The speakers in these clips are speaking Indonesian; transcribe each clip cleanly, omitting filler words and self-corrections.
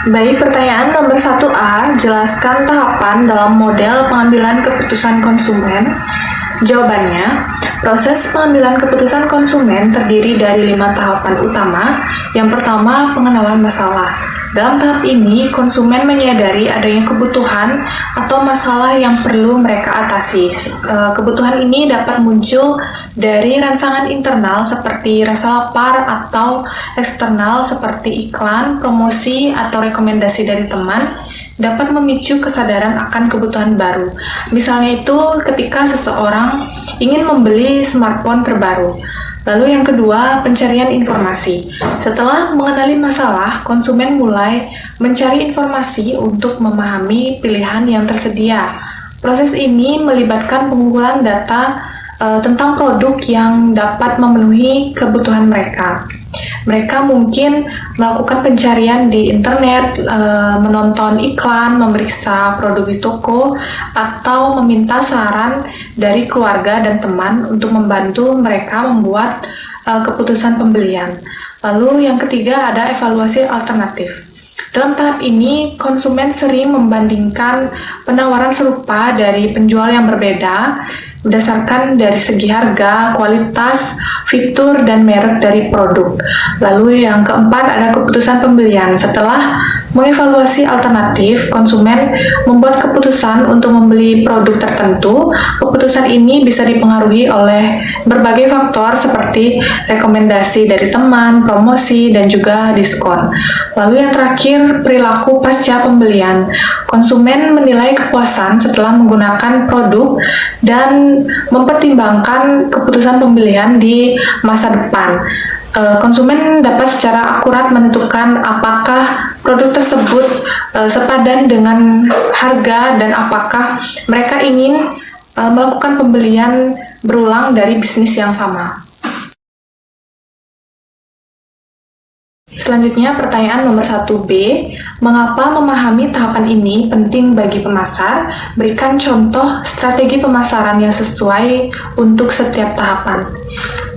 Baik, pertanyaan nomor 1A, jelaskan tahapan dalam model pengambilan keputusan konsumen. Jawabannya, proses pengambilan keputusan konsumen terdiri dari 5 tahapan utama. Yang pertama, pengenalan masalah. Dalam tahap ini, konsumen menyadari adanya kebutuhan atau masalah yang perlu mereka atasi. Kebutuhan ini dapat muncul dari rangsangan internal seperti rasa lapar atau eksternal seperti iklan, promosi, atau rekomendasi dari teman dapat memicu kesadaran akan kebutuhan baru. Misalnya itu ketika seseorang ingin membeli smartphone terbaru. Lalu yang kedua, pencarian informasi. Setelah mengenali masalah, konsumen mulai mencari informasi untuk memahami pilihan yang tersedia. Proses ini melibatkan pengumpulan data tentang produk yang dapat memenuhi kebutuhan mereka. Mereka mungkin melakukan pencarian di internet, menonton iklan, memeriksa produk di toko, atau meminta saran dari keluarga dan teman untuk membantu mereka membuat keputusan pembelian. Lalu yang ketiga ada evaluasi alternatif. Dalam tahap ini, konsumen sering membandingkan penawaran serupa dari penjual yang berbeda berdasarkan dari segi harga, kualitas, fitur, dan merek dari produk. Lalu yang keempat ada keputusan pembelian. Setelah mengevaluasi alternatif, konsumen membuat keputusan untuk membeli produk tertentu. Keputusan ini bisa dipengaruhi oleh berbagai faktor seperti rekomendasi dari teman, promosi, dan juga diskon. Lalu yang terakhir, perilaku pasca pembelian. Konsumen menilai kepuasan setelah menggunakan produk dan mempertimbangkan keputusan pembelian di masa depan. Konsumen dapat secara akurat menentukan apakah produk tersebut sepadan dengan harga dan apakah mereka ingin melakukan pembelian berulang dari bisnis yang sama. Selanjutnya pertanyaan nomor 1B, mengapa memahami tahapan ini penting bagi pemasar? Berikan contoh strategi pemasaran yang sesuai untuk setiap tahapan.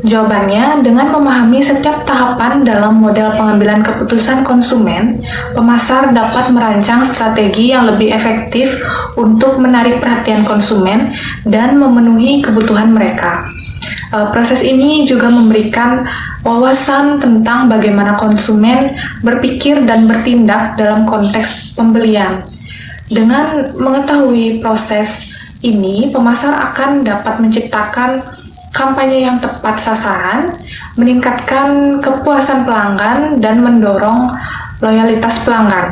Jawabannya, dengan memahami setiap tahapan dalam model pengambilan keputusan konsumen, pemasar dapat merancang strategi yang lebih efektif untuk menarik perhatian konsumen dan memenuhi kebutuhan mereka. Proses ini juga memberikan wawasan tentang bagaimana konsumen berpikir dan bertindak dalam konteks pembelian. Dengan mengetahui proses ini, pemasar akan dapat menciptakan kampanye yang tepat sasaran, meningkatkan kepuasan pelanggan, dan mendorong loyalitas pelanggan.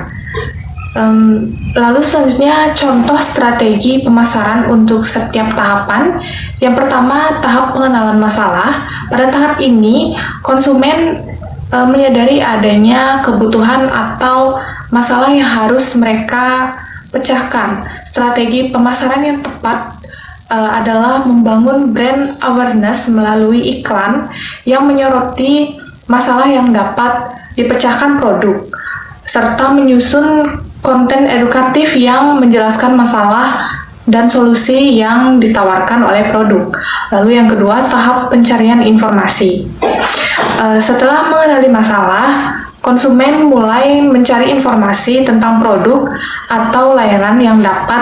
Lalu selanjutnya contoh strategi pemasaran untuk setiap tahapan. Yang pertama, tahap pengenalan masalah. Pada tahap ini, konsumen menyadari adanya kebutuhan atau masalah yang harus mereka pecahkan. Strategi pemasaran yang tepat adalah membangun brand awareness melalui iklan yang menyoroti masalah yang dapat dipecahkan produk, serta menyusun konten edukatif yang menjelaskan masalah dan solusi yang ditawarkan oleh produk. Lalu yang kedua, tahap pencarian informasi. Setelah mengenali masalah, konsumen mulai mencari informasi tentang produk atau layanan yang dapat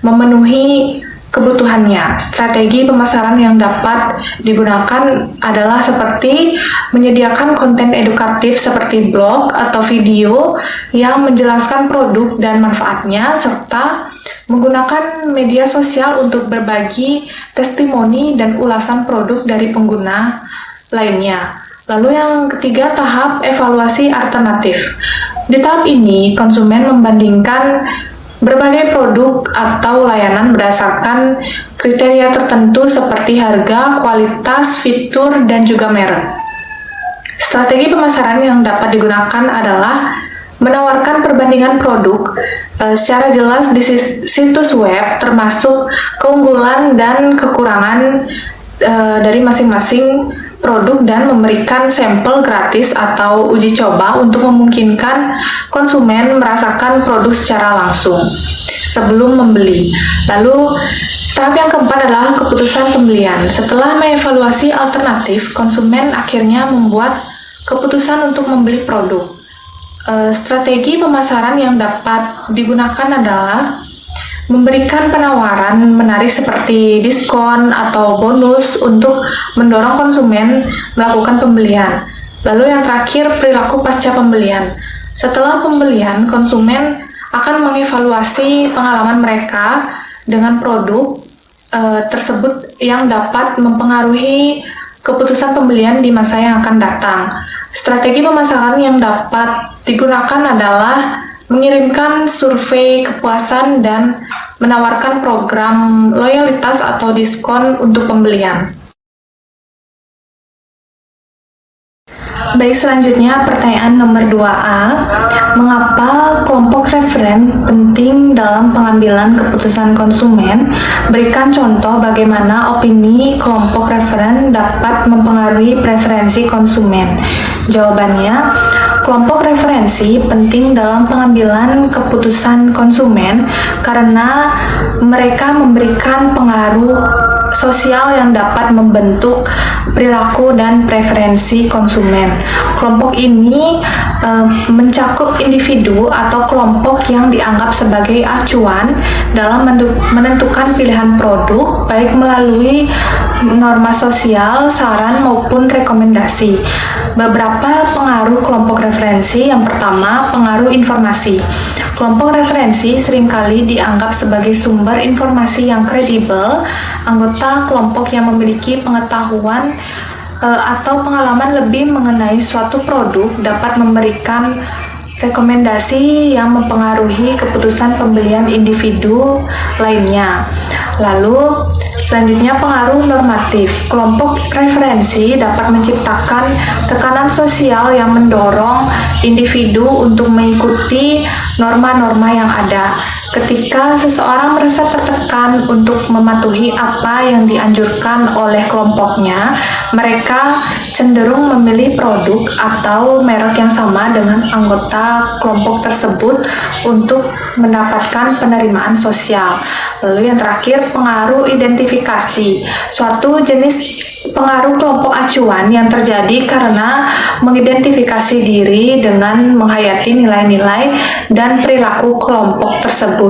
memenuhi kebutuhannya. Strategi pemasaran yang dapat digunakan adalah seperti menyediakan konten edukatif seperti blog atau video yang menjelaskan produk dan manfaatnya, serta menggunakan media sosial untuk berbagi testimoni dan ulasan produk dari pengguna lainnya. Lalu yang ketiga, tahap evaluasi alternatif. Di tahap ini, konsumen membandingkan berbagai produk atau layanan berdasarkan kriteria tertentu seperti harga, kualitas, fitur, dan juga merek. Strategi pemasaran yang dapat digunakan adalah menawarkan perbandingan produk secara jelas di situs web, termasuk keunggulan dan kekurangan dari masing-masing produk, dan memberikan sampel gratis atau uji coba untuk memungkinkan konsumen merasakan produk secara langsung sebelum membeli. Lalu Tahap yang keempat adalah keputusan pembelian. Setelah mengevaluasi alternatif, konsumen akhirnya membuat keputusan untuk membeli produk. Strategi pemasaran yang dapat digunakan adalah memberikan penawaran menarik seperti diskon atau bonus untuk mendorong konsumen melakukan pembelian. Lalu yang terakhir, perilaku pasca pembelian. Setelah pembelian, konsumen akan mengevaluasi pengalaman mereka dengan produk tersebut yang dapat mempengaruhi keputusan pembelian di masa yang akan datang. Strategi pemasaran yang dapat digunakan adalah mengirimkan survei kepuasan dan menawarkan program loyalitas atau diskon untuk pembelian. Baik, selanjutnya pertanyaan nomor 2A. Mengapa kelompok referen penting dalam pengambilan keputusan konsumen? Berikan contoh bagaimana opini kelompok referen dapat mempengaruhi preferensi konsumen. Jawabannya, kelompok referensi penting dalam pengambilan keputusan konsumen karena mereka memberikan pengaruh sosial yang dapat membentuk perilaku dan preferensi konsumen. Kelompok ini mencakup individu atau kelompok yang dianggap sebagai acuan dalam menentukan pilihan produk, baik melalui norma sosial, saran, maupun rekomendasi. Beberapa pengaruh kelompok referensi. Yang pertama, pengaruh informasi. Kelompok referensi seringkali dianggap sebagai sumber informasi yang kredibel. Anggota kelompok yang memiliki pengetahuan atau pengalaman lebih mengenai suatu produk dapat memberikan rekomendasi yang mempengaruhi keputusan pembelian individu lainnya. Lalu, selanjutnya pengaruh normatif. Kelompok referensi dapat menciptakan tekanan sosial yang mendorong individu untuk mengikuti norma-norma yang ada. Ketika seseorang merasa tertekan untuk mematuhi apa yang dianjurkan oleh kelompoknya, mereka cenderung memilih produk atau merek yang sama dengan anggota kelompok tersebut untuk mendapatkan penerimaan sosial. Lalu yang terakhir, pengaruh identifikasi. Suatu jenis pengaruh kelompok acuan yang terjadi karena mengidentifikasi diri dengan menghayati nilai-nilai dan perilaku kelompok tersebut.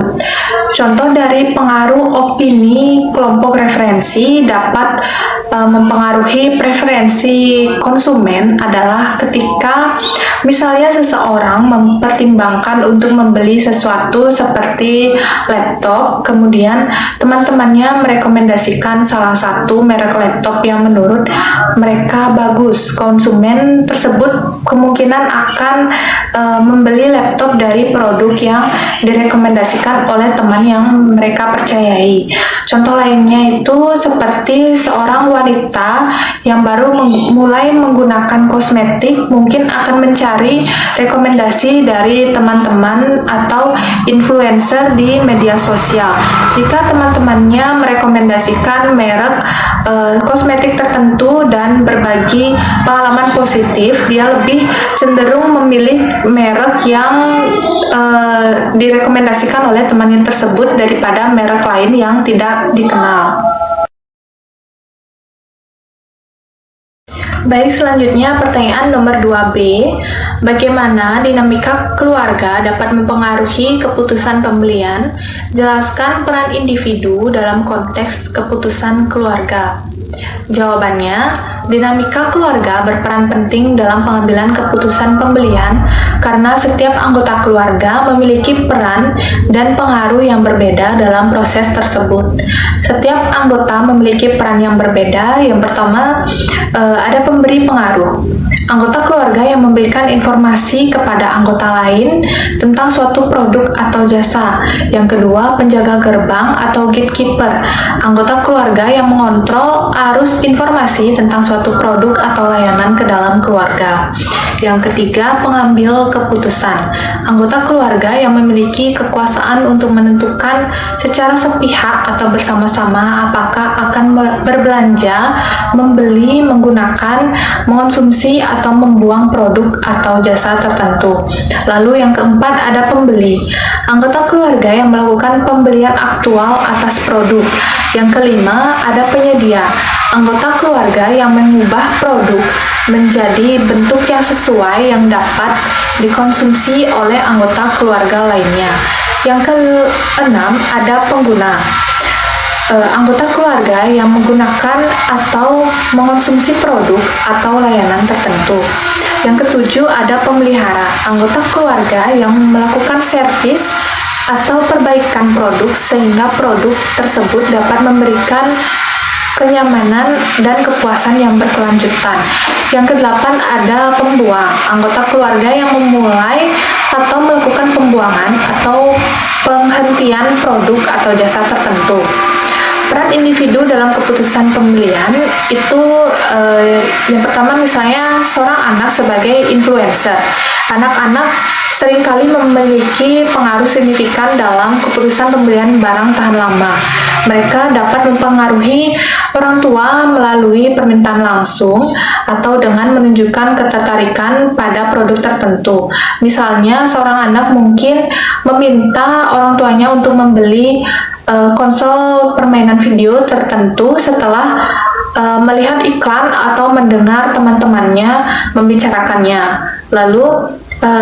Contoh dari pengaruh opini kelompok referensi dapat mempengaruhi preferensi konsumen adalah ketika misalnya seseorang mempertimbangkan untuk membeli sesuatu seperti laptop, kemudian teman-temannya merekomendasikan salah satu merek laptop yang menurut mereka bagus. Konsumen tersebut kemungkinan akan membeli laptop dari produk yang direkomendasikan oleh teman yang mereka percayai. Contoh lainnya itu seperti seorang wanita yang baru mulai menggunakan kosmetik mungkin akan mencari rekomendasi dari teman-teman atau influencer di media sosial. Jika teman-temannya merekomendasikan merek kosmetik tertentu dan berbagi pengalaman positif, dia lebih cenderung memilih merek yang direkomendasikan oleh temannya tersebut daripada merek lain yang tidak dikenal. Baik, selanjutnya pertanyaan nomor 2B. Bagaimana dinamika keluarga dapat mempengaruhi keputusan pembelian? Jelaskan peran individu dalam konteks keputusan keluarga. Jawabannya, dinamika keluarga berperan penting dalam pengambilan keputusan pembelian karena setiap anggota keluarga memiliki peran dan pengaruh yang berbeda dalam proses tersebut. Setiap anggota memiliki peran yang berbeda. Yang pertama, ada pemberi pengaruh. Anggota keluarga yang memberikan informasi kepada anggota lain tentang suatu produk atau jasa. Yang kedua, penjaga gerbang atau gatekeeper. Anggota keluarga yang mengontrol arus informasi tentang suatu produk atau layanan ke dalam keluarga. Yang ketiga, pengambil keputusan. Anggota keluarga yang memiliki kekuasaan untuk menentukan secara sepihak atau bersama-sama apakah akan berbelanja, membeli, menggunakan, mengonsumsi, atau membuang produk atau jasa tertentu. Lalu yang keempat ada pembeli. Anggota keluarga yang melakukan pembelian aktual atas produk. Yang kelima ada penyedia. Anggota keluarga yang mengubah produk menjadi bentuk yang sesuai yang dapat dikonsumsi oleh anggota keluarga lainnya. Yang keenam ada pengguna. Anggota keluarga yang menggunakan atau mengonsumsi produk atau layanan tertentu. Yang ketujuh ada pemelihara. Anggota keluarga yang melakukan servis atau perbaikan produk sehingga produk tersebut dapat memberikan kenyamanan dan kepuasan yang berkelanjutan. Yang kedelapan ada pembuang. Anggota keluarga yang memulai atau melakukan pembuangan atau penghentian produk atau jasa tertentu. Peran individu dalam keputusan pembelian itu yang pertama misalnya seorang anak sebagai influencer. Anak-anak seringkali memiliki pengaruh signifikan dalam keputusan pembelian barang tahan lama. Mereka dapat mempengaruhi orang tua melalui permintaan langsung atau dengan menunjukkan ketertarikan pada produk tertentu. Misalnya, seorang anak mungkin meminta orang tuanya untuk membeli konsol permainan video tertentu setelah melihat iklan atau mendengar teman-temannya membicarakannya. Lalu,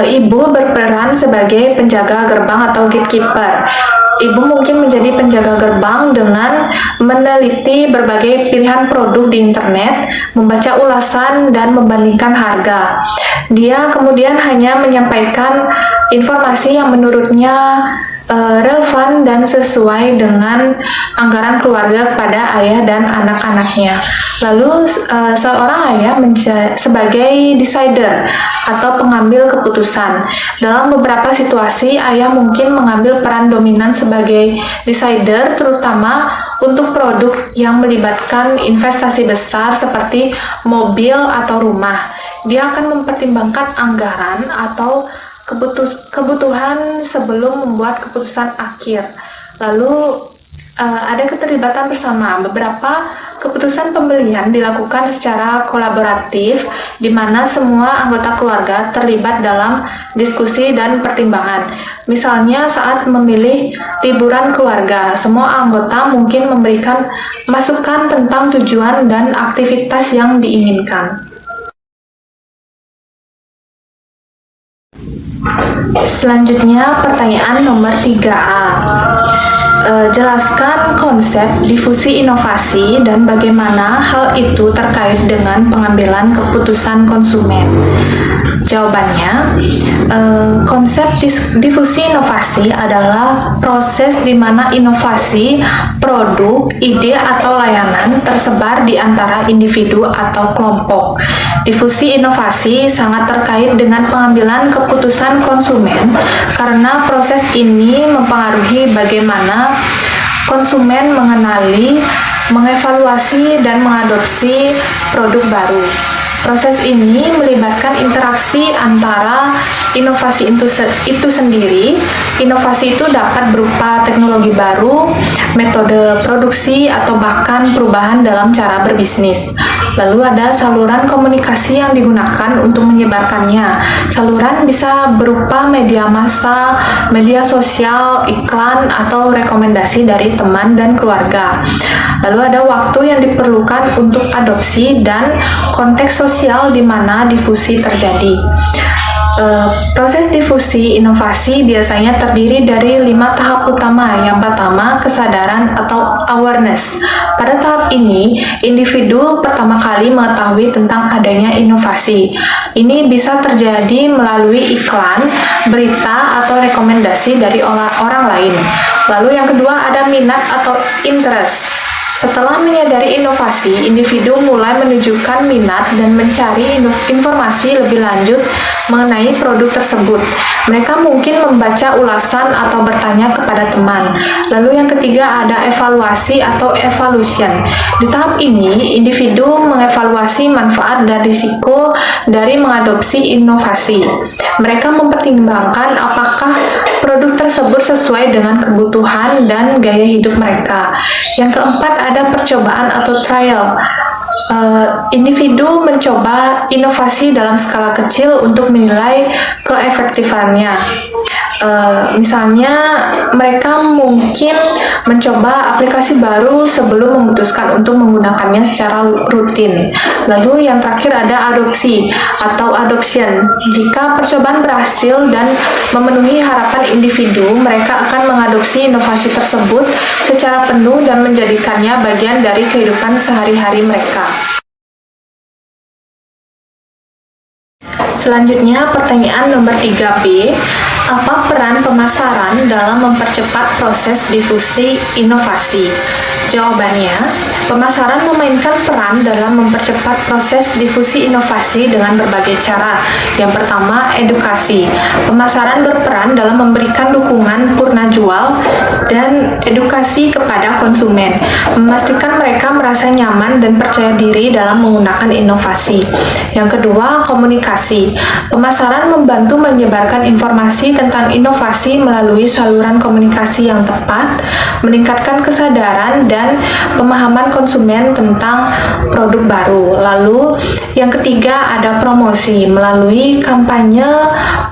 ibu berperan sebagai penjaga gerbang atau gatekeeper. Ibu mungkin menjadi penjaga gerbang dengan meneliti berbagai pilihan produk di internet, membaca ulasan, dan membandingkan harga. Dia kemudian hanya menyampaikan informasi yang menurutnya relevan dan sesuai dengan anggaran keluarga kepada ayah dan anak-anaknya. Lalu seorang ayah sebagai decider atau pengambil keputusan. Dalam beberapa situasi, ayah mungkin mengambil peran dominan sebagai decider, terutama untuk produk yang melibatkan investasi besar seperti mobil atau rumah. Dia akan mempertimbangkan anggaran atau kebutuhan sebelum membuat keputusan akhir. Lalu ada keterlibatan bersama. Beberapa keputusan pembelian dilakukan secara kolaboratif, di mana semua anggota keluarga terlibat dalam diskusi dan pertimbangan. Misalnya saat memilih liburan keluarga, semua anggota mungkin memberikan masukan tentang tujuan dan aktivitas yang diinginkan. Selanjutnya pertanyaan nomor 3A. Jelaskan konsep difusi inovasi dan bagaimana hal itu terkait dengan pengambilan keputusan konsumen. Jawabannya, konsep difusi inovasi adalah proses di mana inovasi, produk, ide atau layanan tersebar di antara individu atau kelompok. Difusi inovasi sangat terkait dengan pengambilan keputusan konsumen karena proses ini mempengaruhi bagaimana konsumen mengenali, mengevaluasi, dan mengadopsi produk baru. Proses ini melibatkan interaksi antara inovasi itu sendiri. Inovasi itu dapat berupa teknologi baru, metode produksi, atau bahkan perubahan dalam cara berbisnis. Lalu ada saluran komunikasi yang digunakan untuk menyebarkannya. Saluran bisa berupa media massa, media sosial, iklan, atau rekomendasi dari teman dan keluarga. Lalu ada waktu yang diperlukan untuk adopsi dan konteks sosial di mana difusi terjadi. Proses difusi inovasi biasanya terdiri dari 5 tahap utama. Yang pertama, kesadaran atau awareness. Pada tahap ini, individu pertama kali mengetahui tentang adanya inovasi. Ini bisa terjadi melalui iklan, berita, atau rekomendasi dari orang lain. Lalu yang kedua ada minat atau interest. Setelah menyadari inovasi, individu mulai menunjukkan minat dan mencari informasi lebih lanjut mengenai produk tersebut. Mereka mungkin membaca ulasan atau bertanya kepada teman. Lalu yang ketiga ada evaluasi atau evolution. Di tahap ini, individu mengevaluasi manfaat dan risiko dari mengadopsi inovasi. Mereka mempertimbangkan apakah produk tersebut sesuai dengan kebutuhan dan gaya hidup mereka. Yang keempat ada percobaan atau trial. individu mencoba inovasi dalam skala kecil untuk menilai keefektifannya. Misalnya mereka mungkin mencoba aplikasi baru sebelum memutuskan untuk menggunakannya secara rutin. Lalu yang terakhir ada adopsi atau adoption. Jika percobaan berhasil dan memenuhi harapan individu, mereka akan mengadopsi inovasi tersebut secara penuh dan menjadikannya bagian dari kehidupan sehari-hari mereka. Selanjutnya, pertanyaan nomor 3B. Apa peran pemasaran dalam mempercepat proses difusi inovasi? Jawabannya, pemasaran memainkan peran dalam mempercepat proses difusi inovasi dengan berbagai cara. Yang pertama, edukasi. Pemasaran berperan dalam memberikan dukungan purna jual dan edukasi kepada konsumen, memastikan mereka merasa nyaman dan percaya diri dalam menggunakan inovasi. Yang kedua, komunikasi. Pemasaran membantu menyebarkan informasi tentang inovasi melalui saluran komunikasi yang tepat, meningkatkan kesadaran dan pemahaman konsumen tentang produk baru. Lalu, yang ketiga ada promosi. Melalui kampanye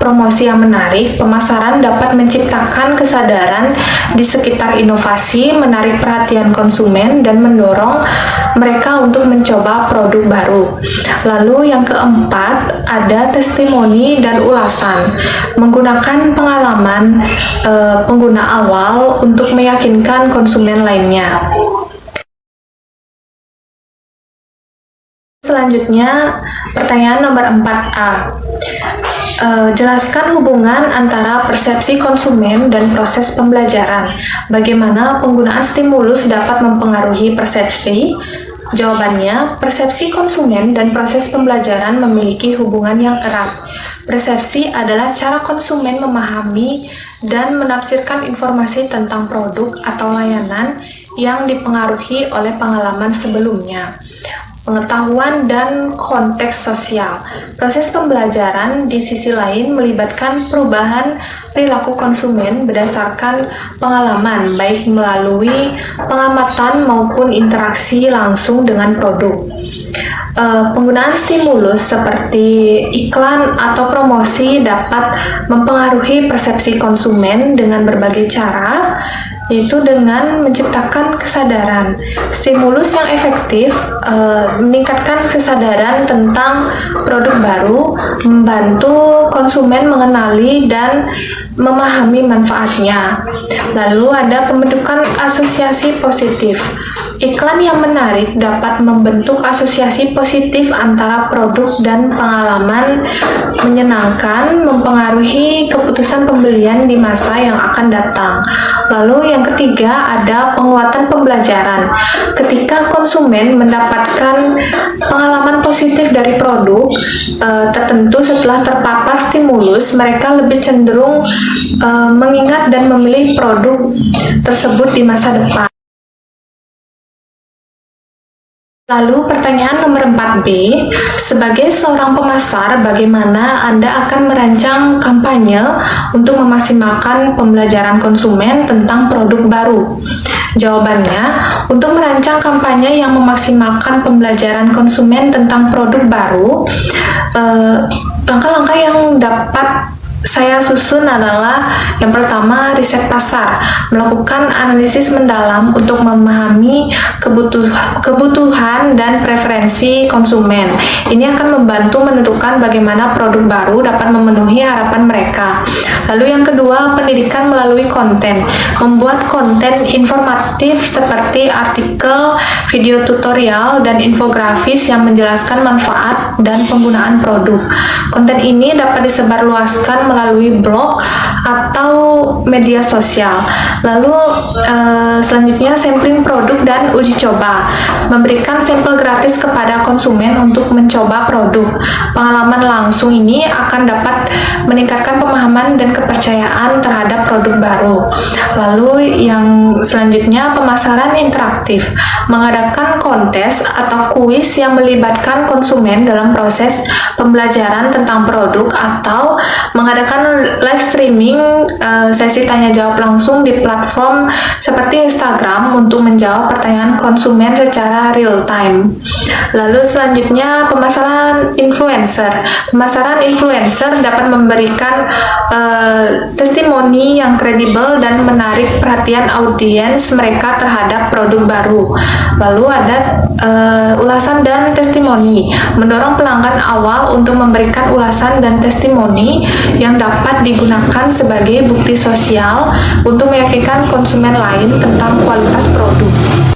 promosi yang menarik, pemasaran dapat menciptakan kesadaran di sekitar inovasi, menarik perhatian konsumen, dan mendorong mereka untuk mencoba produk baru. Lalu yang keempat ada testimoni dan ulasan. Menggunakan pengalaman pengguna awal untuk meyakinkan konsumen lainnya. Selanjutnya, pertanyaan nomor 4A. Jelaskan hubungan antara persepsi konsumen dan proses pembelajaran. Bagaimana penggunaan stimulus dapat mempengaruhi persepsi? Jawabannya, persepsi konsumen dan proses pembelajaran memiliki hubungan yang erat. Persepsi adalah cara konsumen memahami dan menafsirkan informasi tentang produk atau layanan yang dipengaruhi oleh pengalaman sebelumnya, pengetahuan, dan konteks sosial. Proses pembelajaran di sisi lain melibatkan perubahan perilaku konsumen berdasarkan pengalaman, baik melalui pengamatan maupun interaksi langsung dengan produk. Penggunaan stimulus seperti iklan atau promosi dapat mempengaruhi persepsi konsumen dengan berbagai cara, yaitu dengan menciptakan kesadaran. Stimulus yang efektif meningkatkan kesadaran tentang produk baru, membantu konsumen mengenali dan memahami manfaatnya. Lalu ada pembentukan asosiasi positif. Iklan yang menarik dapat membentuk asosiasi positif antara produk dan pengalaman menyenangkan, mempengaruhi keputusan pembelian di masa yang akan datang. Lalu yang ketiga ada penguatan pembelajaran. Ketika konsumen mendapatkan pengalaman positif dari produk tertentu setelah terpapar stimulus, mereka lebih cenderung mengingat dan memilih produk tersebut di masa depan. Lalu pertanyaan nomor 4B, sebagai seorang pemasar, bagaimana Anda akan merancang kampanye untuk memaksimalkan pembelajaran konsumen tentang produk baru? Jawabannya, untuk merancang kampanye yang memaksimalkan pembelajaran konsumen tentang produk baru, langkah-langkah yang dapat saya susun adalah yang pertama, riset pasar, melakukan analisis mendalam untuk memahami kebutuhan dan preferensi konsumen. Ini akan membantu menentukan bagaimana produk baru dapat memenuhi harapan mereka. Lalu yang kedua, pendidikan melalui konten, membuat konten informatif seperti artikel, video tutorial, dan infografis yang menjelaskan manfaat dan penggunaan produk. Konten ini dapat disebarluaskan melalui blog atau media sosial. Lalu selanjutnya sampling produk dan uji coba, memberikan sampel gratis kepada konsumen untuk mencoba produk. Pengalaman langsung ini akan dapat meningkatkan pemahaman dan kepercayaan terhadap produk baru. Lalu yang selanjutnya pemasaran interaktif, mengadakan kontes atau kuis yang melibatkan konsumen dalam proses pembelajaran tentang produk atau mengadakan live streaming sesi tanya jawab langsung di platform seperti Instagram untuk menjawab pertanyaan konsumen secara real time. Lalu selanjutnya pemasaran influencer. Pemasaran influencer dapat memberikan testimoni yang kredibel dan menarik perhatian audiens mereka terhadap produk baru. Lalu ada ulasan dan testimoni, mendorong pelanggan awal untuk memberikan ulasan dan testimoni yang dapat digunakan sebagai bukti sosial untuk meyakinkan konsumen lain tentang kualitas produk.